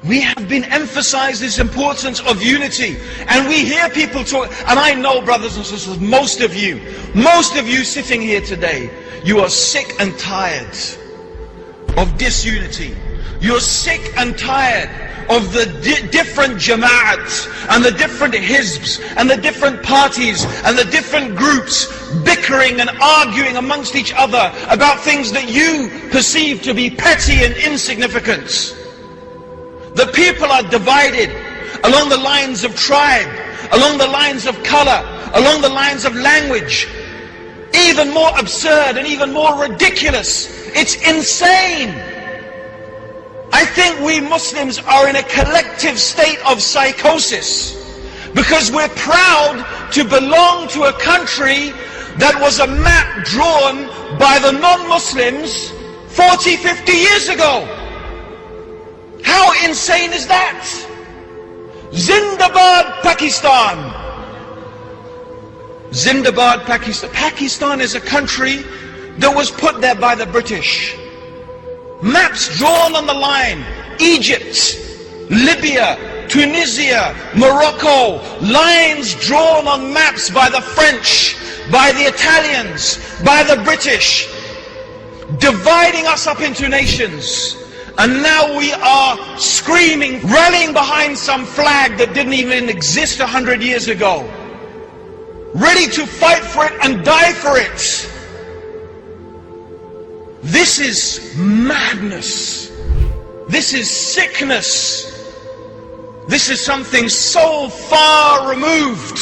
We have been emphasized this importance of unity, and we hear people talk, and I know, brothers and sisters, most of you sitting here today, you are sick and tired of disunity. You're sick and tired of the different jama'ats and the different hizbs and the different parties and the different groups bickering and arguing amongst each other about things that you perceive to be petty and insignificant. The people are divided along the lines of tribe, along the lines of color, along the lines of language. Even more absurd and even more ridiculous. It's insane. I think we Muslims are in a collective state of psychosis because we're proud to belong to a country that was a map drawn by the non-Muslims 40, 50 years ago. How insane is that? Zindabad, Pakistan. Zindabad, Pakistan. Pakistan is a country that was put there by the British. Maps drawn on the line. Egypt, Libya, Tunisia, Morocco. Lines drawn on maps by the French, by the Italians, by the British. Dividing us up into nations. And now we are screaming, rallying behind some flag that didn't even exist 100 years ago. Ready to fight for it and die for it. This is madness. This is sickness. This is something so far removed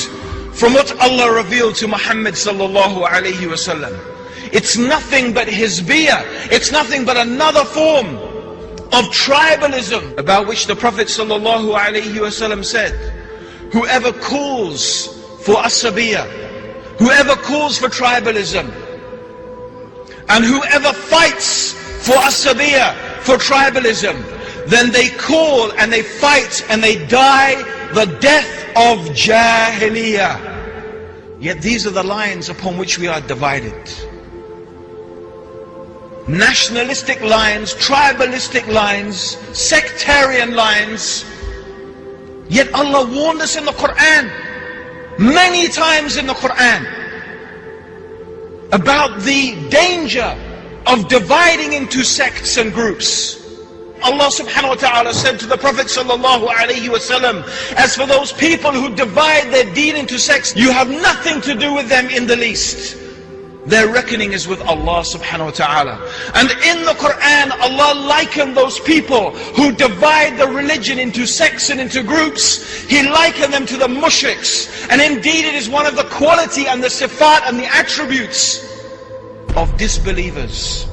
from what Allah revealed to Muhammad sallallahu alayhi wasallam. It's nothing but hizbiyah. It's nothing but another form of tribalism, about which the Prophet sallallahu alayhi wasallam said, whoever calls for asabiyah, whoever calls for tribalism, and whoever fights for asabiyah, for tribalism, then they call and they fight and they die the death of jahiliyah. Yet these are the lines upon which we are divided. Nationalistic lines, tribalistic lines, sectarian lines. Yet Allah warned us in the Quran, many times in the Quran, about the danger of dividing into sects and groups. Allah subhanahu wa ta'ala said to the Prophet sallallahu alayhi wasallam, as for those people who divide their deen into sects, you have nothing to do with them in the least. Their reckoning is with Allah subhanahu wa ta'ala. And in the Quran, Allah likened those people who divide the religion into sects and into groups. He likened them to the mushriks. And indeed it is one of the quality and the sifat and the attributes of disbelievers.